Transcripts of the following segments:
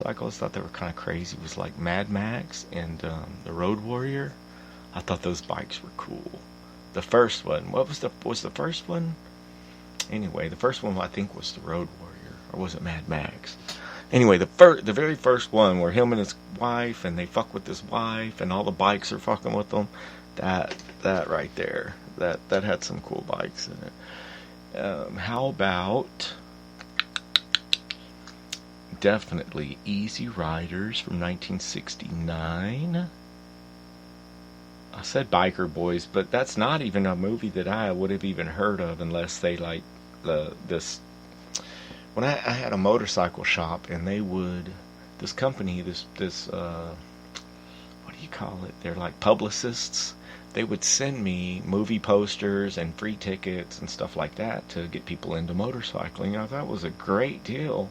motorcycles. Thought they were kind of crazy. It was like Mad Max and the Road Warrior. I thought those bikes were cool. The first one, what was the first one? Anyway, the first one I think was the Road Warrior, or was it Mad Max? Anyway, the very first one where him and his wife, and they fuck with his wife, and all the bikes are fucking with them. That right there, that had some cool bikes in it. How about definitely Easy Riders from 1969? I said Biker Boys, but that's not even a movie that I would have even heard of unless they like this. When I had a motorcycle shop, and they would, this company, this what do you call it? They're like publicists. They would send me movie posters and free tickets and stuff like that to get people into motorcycling. I thought it was a great deal.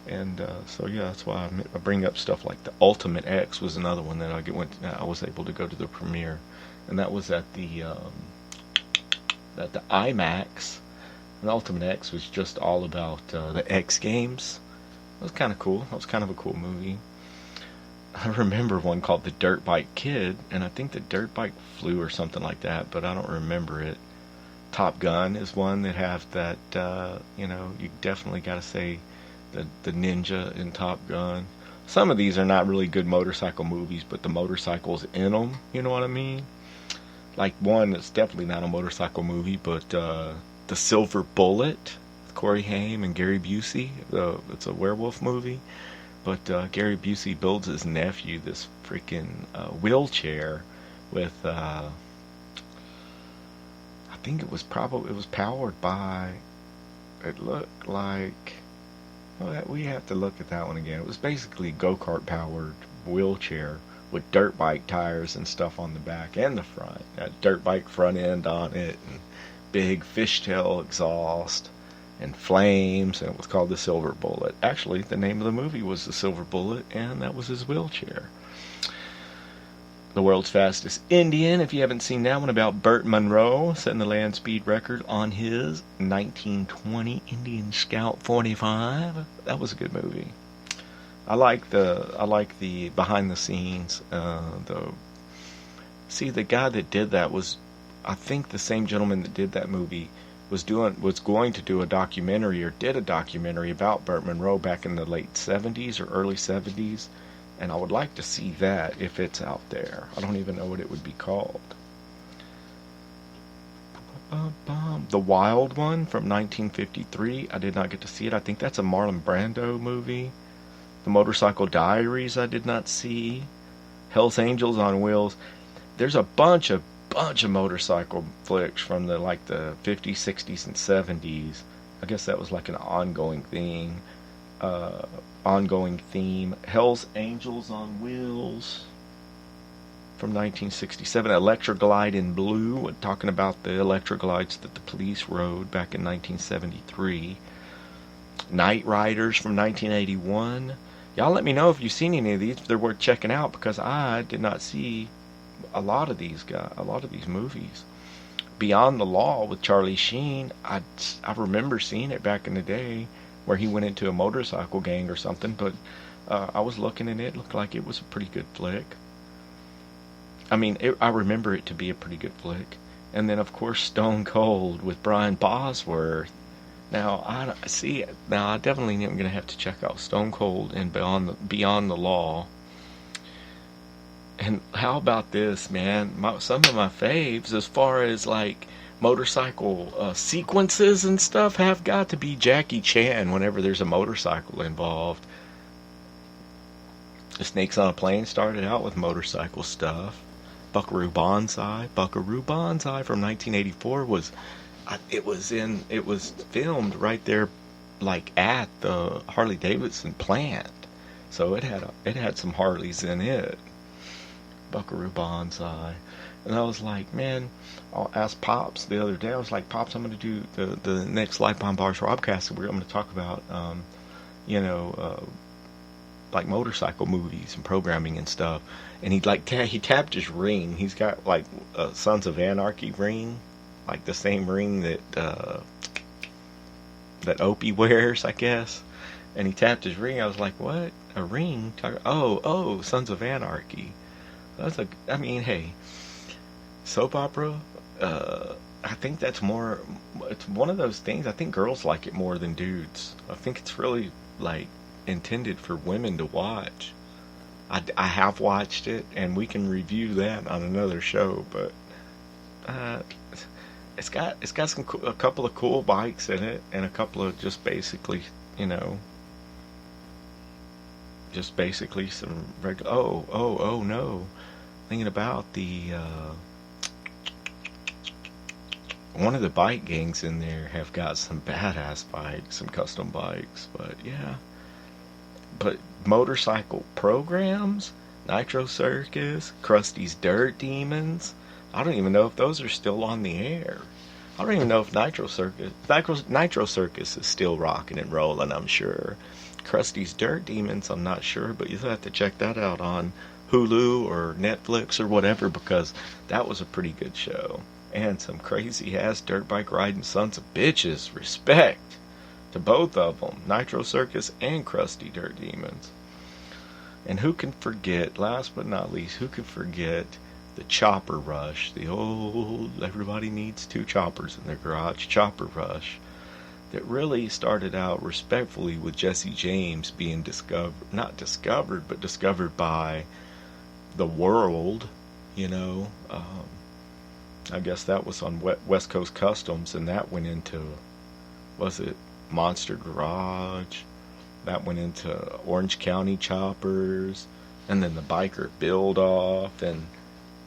And so yeah, that's why I bring up stuff like the Ultimate X was another one that I was able to go to the premiere, and that was at the IMAX. And Ultimate X was just all about the X Games. It was kind of cool. That was kind of a cool movie. I remember one called The Dirt Bike Kid, and I think the dirt bike flew or something like that, but I don't remember it. Top Gun is one that have that. You definitely got to say the ninja in Top Gun. Some of these are not really good motorcycle movies, but the motorcycles in them, you know what I mean? Like one that's definitely not a motorcycle movie, but The Silver Bullet, with Corey Haim and Gary Busey. It's a werewolf movie, but Gary Busey builds his nephew this freaking wheelchair with, I think it was powered by, it looked like, well, we have to look at that one again. It was basically a go-kart powered wheelchair with dirt bike tires and stuff on the back and the front. That dirt bike front end on it, and big fishtail exhaust and flames, and it was called The Silver Bullet. Actually, the name of the movie was The Silver Bullet, and that was his wheelchair. The World's Fastest Indian, if you haven't seen that one, about Burt Munro setting the land speed record on his 1920 Indian Scout 45. That was a good movie. I like the behind the scenes. The guy that did that was, I think, the same gentleman that did that movie was going to do a documentary, or did a documentary about Burt Munro back in the late 70s or early 70s. And I would like to see that if it's out there. I don't even know what it would be called. The Wild One from 1953. I did not get to see it. I think that's a Marlon Brando movie. The Motorcycle Diaries I did not see. Hell's Angels on Wheels. There's a bunch of motorcycle flicks from the 50s, 60s, and 70s. I guess that was like an ongoing thing. Ongoing theme. Hell's Angels on Wheels from 1967. Electroglide in Blue, talking about the Electroglides that the police rode back in 1973. Night Riders from 1981. Y'all let me know if you've seen any of these, if they're worth checking out, because I did not see a lot of these movies. Beyond the Law with Charlie Sheen. I remember seeing it back in the day, where he went into a motorcycle gang or something, but I was looking and it looked like it was a pretty good flick. I mean, I remember it to be a pretty good flick. And then, of course, Stone Cold with Brian Bosworth. Now, I definitely am going to have to check out Stone Cold and Beyond the Law. And how about this, man? Some of my faves, as far as like motorcycle sequences and stuff, have got to be Jackie Chan whenever there's a motorcycle involved. The Snakes on a Plane started out with motorcycle stuff. Buckaroo Banzai from 1984 was filmed right there, like at the Harley Davidson plant, so it had some Harleys in it. Buckaroo Banzai. And I was like, man, I asked Pops the other day, I was like, Pops, I'm going to do the next Life Behind Bars Robcast, where I'm going to talk about, like motorcycle movies and programming and stuff. And he tapped his ring. He's got like a Sons of Anarchy ring, like the same ring that Opie wears, I guess. And he tapped his ring. I was like, what? A ring? Oh, Sons of Anarchy. I mean, hey, soap opera. I think that's more. It's one of those things. I think girls like it more than dudes. I think it's really like intended for women to watch. I have watched it, and we can review that on another show. But uh, it's got a couple of cool bikes in it, and a couple of just basically, you know, just basically some regular. Oh no! Thinking about the one of the bike gangs in there have got some badass bikes, some custom bikes. But yeah, but motorcycle programs, Nitro Circus, Krusty's Dirt Demons. I don't even know if those are still on the air. I don't even know if Nitro Circus is still rocking and rolling. I'm sure. Krusty's Dirt Demons, I'm not sure, but you'll have to check that out on Hulu or Netflix or whatever, because that was a pretty good show. And some crazy ass dirt bike riding sons of bitches. Respect to both of them, Nitro Circus and Krusty Dirt Demons. And who can forget, last but not least, who can forget the chopper rush? The old, everybody needs two choppers in their garage chopper rush. That really started out respectfully with Jesse James being not discovered, but discovered by the world, you know. I guess that was on West Coast Customs, and that went into, was it Monster Garage? That went into Orange County Choppers, and then the Biker Build Off, and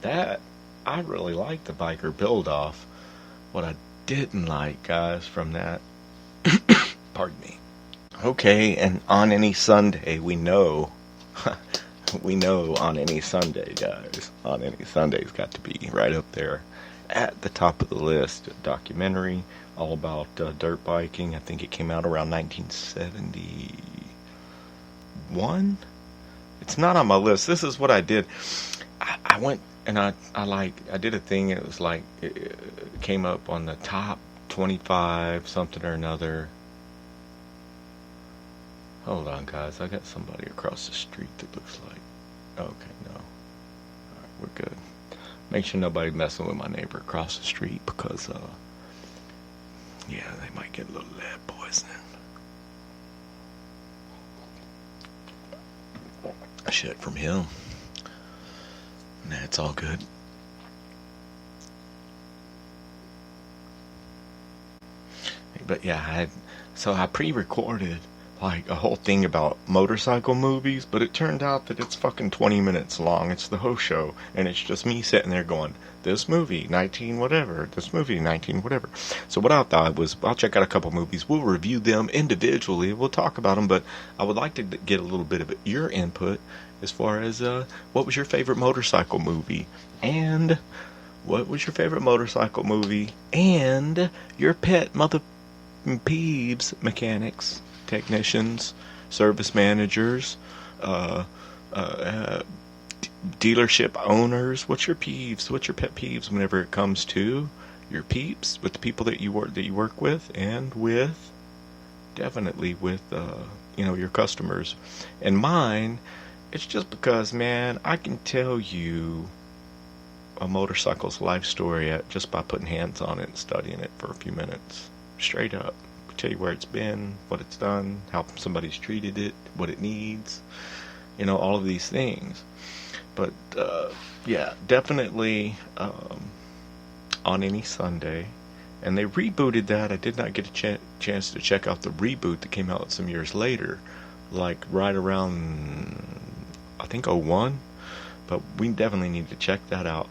that, I really liked the Biker Build Off. What I didn't like, guys, from that, pardon me. Okay, and on any Sunday, we know, we know on any Sunday, guys, on any Sunday's got to be right up there at the top of the list. A documentary all about dirt biking. I think it came out around 1971. It's not on my list. This is what I did. I went and I did a thing, and it was like, it came up on the top 25 something or another. Hold on, guys. I got somebody across the street that looks like, okay, no. Alright, we're good. Make sure nobody's messing with my neighbor across the street, because yeah, they might get a little lead poisoning. Shit from him. Nah, it's all good. But yeah, I pre-recorded like a whole thing about motorcycle movies, but it turned out that it's fucking 20 minutes long. It's the whole show, and it's just me sitting there going, this movie 19 whatever, this movie 19 whatever. So what I thought was, I'll check out a couple movies, we'll review them individually, we'll talk about them, but I would like to get a little bit of your input as far as what was your favorite motorcycle movie, and what was your favorite motorcycle movie, and your pet mother peeves, mechanics, technicians, service managers, dealership owners. What's your peeves? What's your pet peeves whenever it comes to your peeps, with the people that you work with, and with definitely with your customers. And mine, it's just because, man, I can tell you a motorcycle's life story just by putting hands on it and studying it for a few minutes. Straight up. Tell you where it's been, what it's done, how somebody's treated it, what it needs, all of these things. But yeah, definitely on any Sunday. And they rebooted that. I did not get a chance to check out the reboot that came out some years later, like right around, I think, '01. But we definitely need to check that out,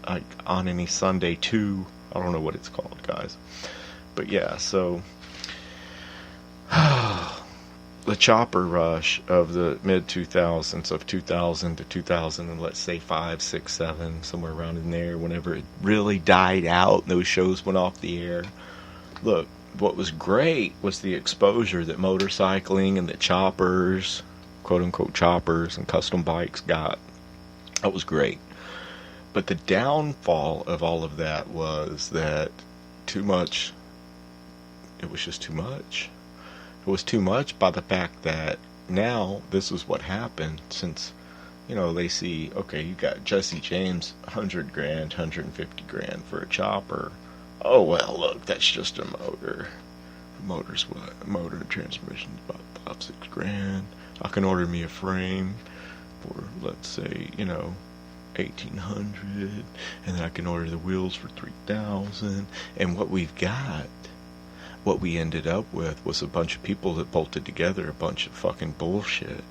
like on any Sunday 2. I don't know what it's called, guys. But yeah, so the chopper rush of the mid 2000s, of 2000 to 2000, and let's say 5, 6, 7, somewhere around in there, whenever it really died out and those shows went off the air. Look, what was great was the exposure that motorcycling and the choppers, quote unquote choppers and custom bikes got. That was great. But the downfall of all of that was that too much. It was just too much. It was too much by the fact that now this is what happened since, they see, okay, you got Jesse James, 100 grand, 150 grand for a chopper. Oh, well, look, that's just a motor. Motor's what? Motor and transmission's about 5-6 grand. I can order me a frame for, let's say, 1,800, and then I can order the wheels for 3,000. And what we ended up with was a bunch of people that bolted together a bunch of fucking bullshit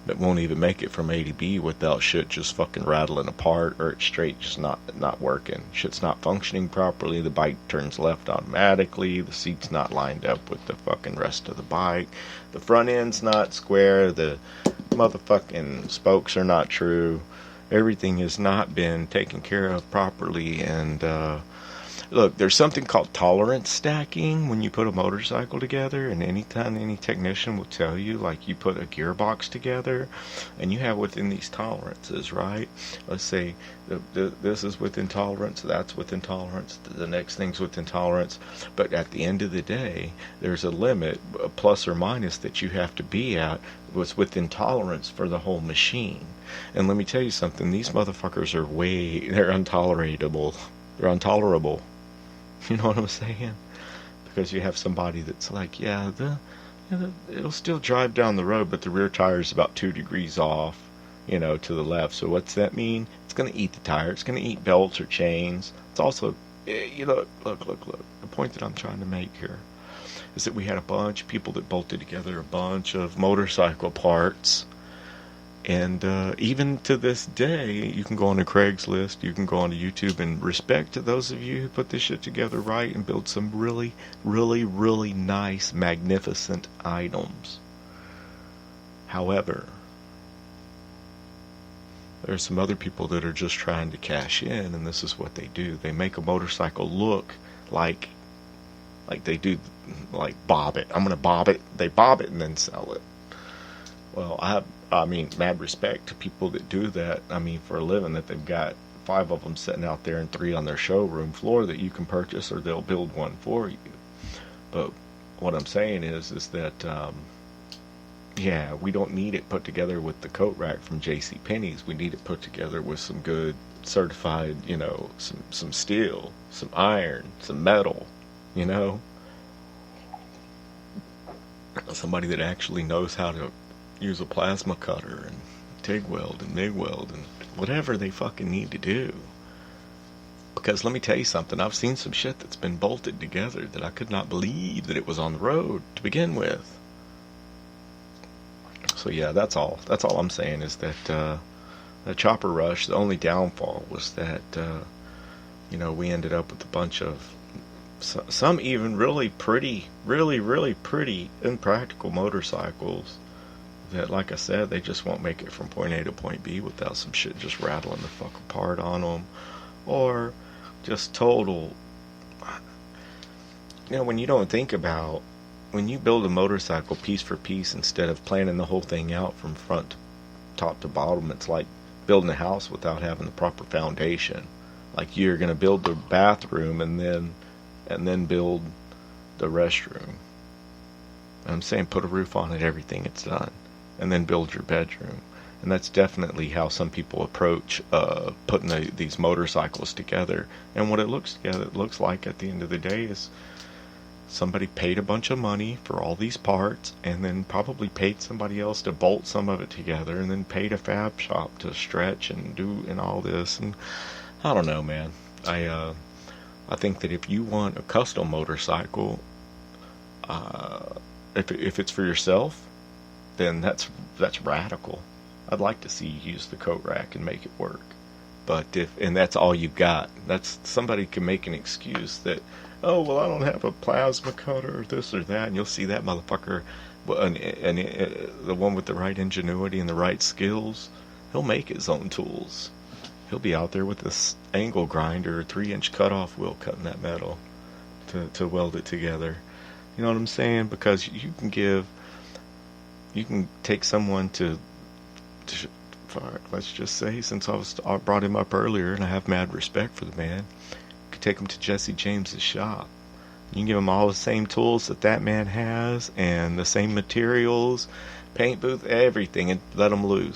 that won't even make it from A to B without shit just fucking rattling apart, or it's straight just not working. Shit's not functioning properly. The bike turns left automatically. The seat's not lined up with the fucking rest of the bike. The front end's not square. The motherfucking spokes are not true. Everything has not been taken care of properly. And look, there's something called tolerance stacking when you put a motorcycle together, and anytime any technician will tell you, like, you put a gearbox together and you have within these tolerances, right? Let's say this is within tolerance, that's within tolerance, the next thing's within tolerance, but at the end of the day, there's a limit, a plus or minus, that you have to be at what's within tolerance for the whole machine. And let me tell you something, these motherfuckers are they're intolerable. They're intolerable. You know what I'm saying? Because you have somebody that's like, it'll still drive down the road, but the rear tire is about 2 degrees off, to the left. So what's that mean? It's going to eat the tire. It's going to eat belts or chains. It's also, look. The point that I'm trying to make here is that we had a bunch of people that bolted together a bunch of motorcycle parts. And even to this day, you can go on to Craigslist, you can go on to YouTube, and respect to those of you who put this shit together right and build some really, really, really nice, magnificent items. However, there's some other people that are just trying to cash in, and this is what they do. They make a motorcycle look like they do, like, bob it. I'm going to bob it. They bob it and then sell it. Well, I mean, mad respect to people that do that, for a living, that they've got 5 of them sitting out there and 3 on their showroom floor that you can purchase, or they'll build one for you. But what I'm saying is that, we don't need it put together with the coat rack from JCPenney's. We need it put together with some good certified, some steel, some iron, some metal, somebody that actually knows how to use a plasma cutter and TIG weld and MIG weld and whatever they fucking need to do. Because let me tell you something, I've seen some shit that's been bolted together that I could not believe that it was on the road to begin with. So yeah, that's all I'm saying is that the chopper rush, the only downfall was that we ended up with a bunch of some even really pretty, really pretty impractical motorcycles that, like I said, they just won't make it from point A to point B without some shit just rattling the fuck apart on them, or just total, when you don't think about, when you build a motorcycle piece for piece instead of planning the whole thing out from front to top to bottom, it's like building a house without having the proper foundation. Like, you're going to build the bathroom and then build the restroom. I'm saying put a roof on it, everything, it's done. And then build your bedroom. And that's definitely how some people approach putting these motorcycles together. And what it looks like at the end of the day is somebody paid a bunch of money for all these parts, and then probably paid somebody else to bolt some of it together, and then paid a fab shop to stretch and do and all this. And I don't know, man. I think that if you want a custom motorcycle, if it's for yourself, then that's radical. I'd like to see you use the coat rack and make it work. But and that's all you got. That's, somebody can make an excuse that, oh, well, I don't have a plasma cutter or this or that, and you'll see that motherfucker, and the one with the right ingenuity and the right skills, he'll make his own tools. He'll be out there with this angle grinder or 3-inch cutoff wheel cutting that metal to weld it together. You know what I'm saying? Because you can take someone to let's just say, since I brought him up earlier and I have mad respect for the man, you could take him to Jesse James's shop. You can give him all the same tools that man has and the same materials, paint booth, everything, and let them loose.